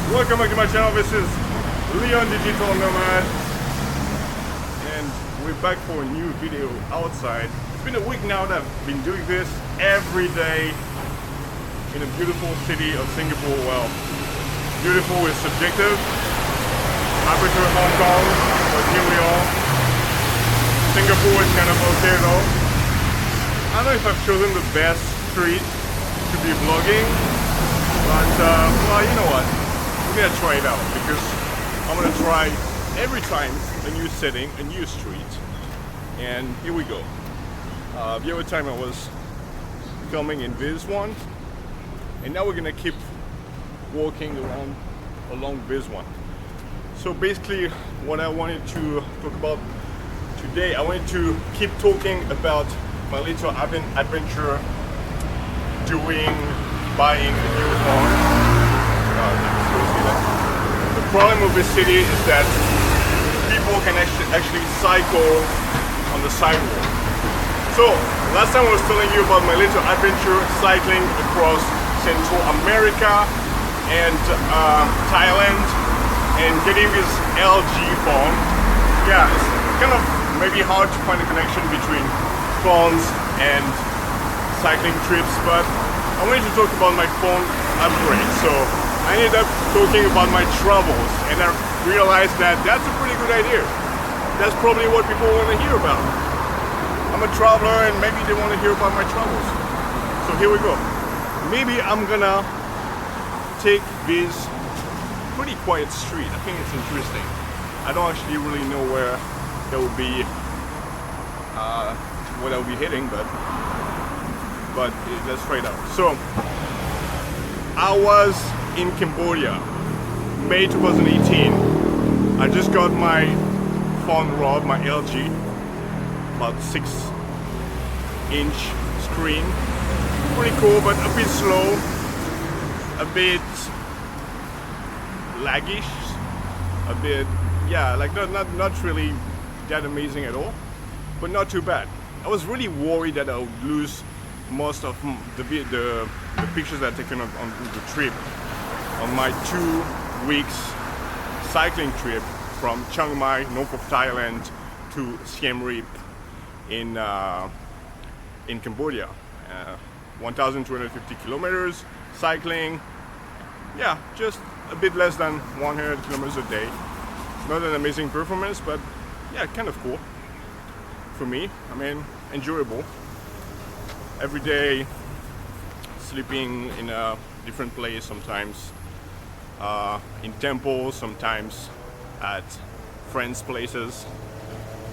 Welcome back to my channel. This is Leon Digital Nomad, and we're back for a new video outside. It's been a week now that I've been doing this every day in a beautiful city of Singapore. Well, beautiful is subjective. I prefer Hong Kong, but here we are. Singapore is kind of okay though. I don't know if I've chosen the best street to be vlogging, but well, you know what? I'm gonna try it out because I'm gonna try every time a new setting, a new street, and here we go. The other time I was filming in this one, and now we're gonna keep walking along this one. So basically, what I wanted to talk about today, I wanted to keep talking about my little adventure buying a new phone. The problem with this city is that people can actually cycle on the sidewalk. So last time I was telling you about my little adventure cycling across Central America and Thailand and getting this LG phone. Yeah, it's kind of maybe hard to find a connection between phones and cycling trips, but I wanted to talk about my phone upgrade. So I ended up talking about my travels, and I realized that that's a pretty good idea. That's probably what people want to hear about. I'm a traveler and maybe they want to hear about my travels. So here we go. Maybe I'm gonna take this pretty quiet street. I think it's interesting. I don't actually really know where that will be, what I'll be hitting, but let's try it out. So I was in Cambodia, May 2018. I just got my phone robbed, my LG, about 6-inch screen. Pretty cool, but a bit slow, a bit laggish, a bit, yeah, like not really that amazing at all, but not too bad. I was really worried that I would lose most of the pictures that I taken on the trip, on my 2 weeks cycling trip from Chiang Mai, north of Thailand, to Siem Reap in Cambodia. 1,250 kilometers cycling. Yeah, just a bit less than 100 kilometers a day. Not an amazing performance, but yeah, kind of cool for me. I mean, enjoyable. Every day sleeping in a different place, sometimes in temples, sometimes at friends' places.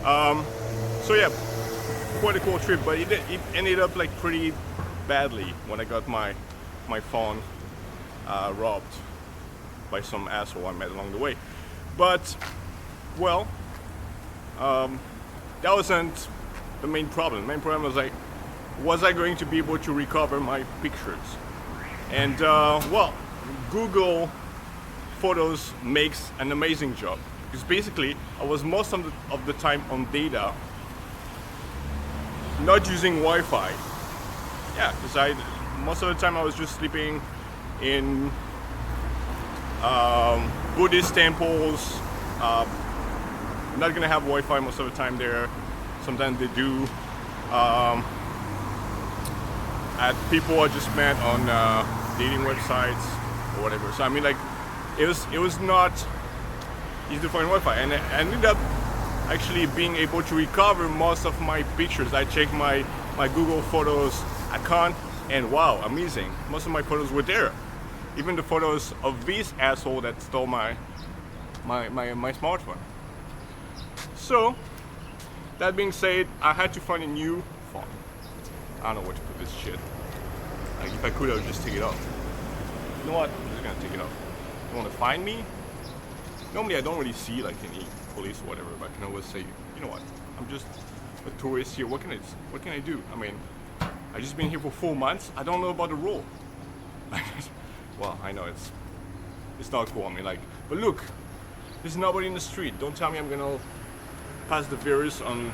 So yeah, quite a cool trip, but it ended up like pretty badly when I got my phone robbed by some asshole I met along the way. But well, that wasn't the main problem. The main problem was like, was I going to be able to recover my pictures? And well, Google Photos makes an amazing job, because basically I was most of the time on data, not using Wi-Fi. Yeah, because most of the time I was just sleeping in Buddhist temples. Not gonna have Wi-Fi most of the time there. Sometimes they do. At people I just met on dating websites or whatever. So I mean, like, it was not easy to find Wi-Fi, and I ended up actually being able to recover most of my pictures. I checked my Google Photos account, and wow, amazing! Most of my photos were there. Even the photos of this asshole that stole my smartphone. So that being said, I had to find a new phone. I don't know where to put this shit. Like, if I could, I would just take it off. You know what? I'm just gonna take it off. You wanna find me? Normally I don't really see like any police or whatever, but I can always say, you know what? I'm just a tourist here. What can I do? I mean, I've just been here for 4 months. I don't know about the rule. Well, I know it's not cool. I mean, like, but look, there's nobody in the street. Don't tell me I'm gonna pass the virus on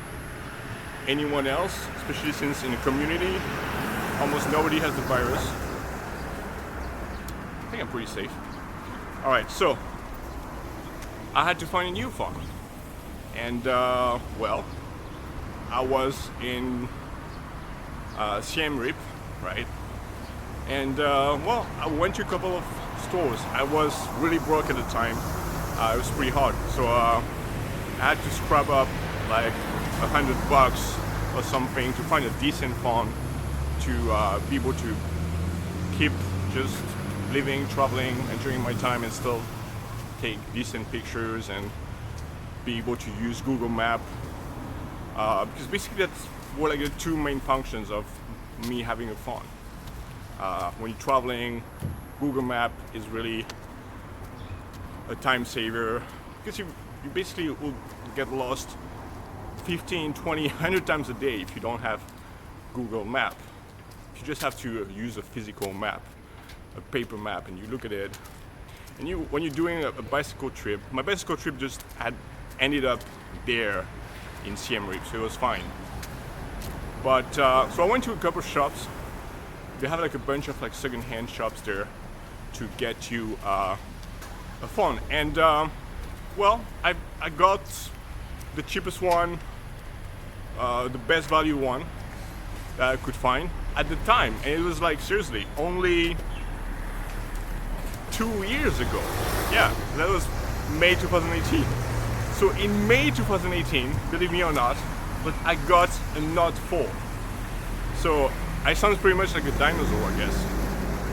anyone else, especially since in the community almost nobody has the virus. I think I'm pretty safe. All right, so I had to find a new phone, and well, I was in Siem Reap, right? And well, I went to a couple of stores. I was really broke at the time. It was pretty hard, so I had to scrap up like $100 or something to find a decent phone to be able to keep just living, traveling, enjoying my time, and still take decent pictures and be able to use Google Map. Because basically that's what like the two main functions of me having a phone. When you're traveling, Google Map is really a time saver because you basically will get lost 15, 20, 100 times a day if you don't have Google Map. You just have to use a physical map, a paper map, and you look at it. And when you're doing a bicycle trip, my bicycle trip just had ended up there in Siem Reap, so it was fine. But so I went to a couple of shops. They have like a bunch of like second-hand shops there to get you a phone. And well, I got the cheapest one, the best value one that I could find at the time, and it was like seriously only 2 years ago. Yeah, that was May 2018. So in May 2018, believe me or not, but I got a Note 4. So I sound pretty much like a dinosaur, I guess.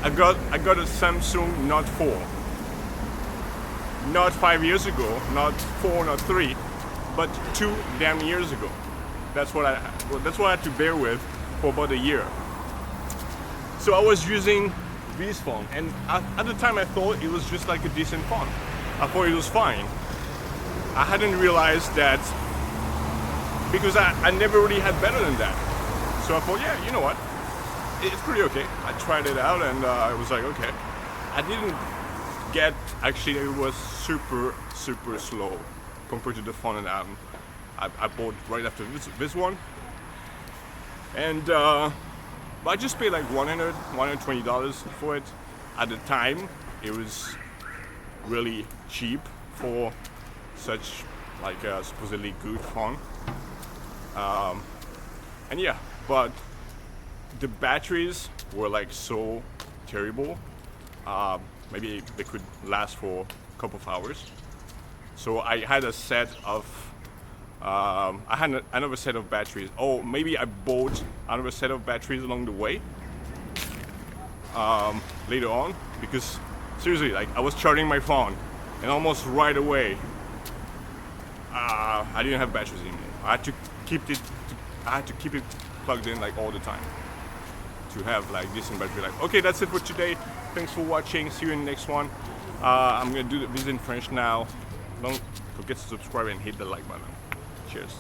I got a Samsung Note 4. Not 5 years ago, not 4, not 3, but 2 damn years ago. That's what I had to bear with for about a year. So I was using this phone, and at the time I thought it was just like a decent phone. I thought it was fine. I hadn't realized that because I never really had better than that. So I thought, yeah, you know what? It's pretty okay. I tried it out, and I was like, okay. I didn't get, actually it was super slow compared to the phone that I bought right after this one. And but I just paid like $120 for it. At the time, it was really cheap for such like a supposedly good phone. And yeah, but the batteries were like so terrible. Maybe they could last for a couple of hours. So I had a set of I had another set of batteries. Oh, maybe I bought another set of batteries along the way later on, because seriously, like I was charging my phone, and almost right away I didn't have batteries anymore. I had to keep it plugged in like all the time to have like decent battery life. Okay, that's it for today. Thanks for watching. See you in the next one. I'm gonna do this in French now. Don't forget to subscribe and hit the like button. Cheers.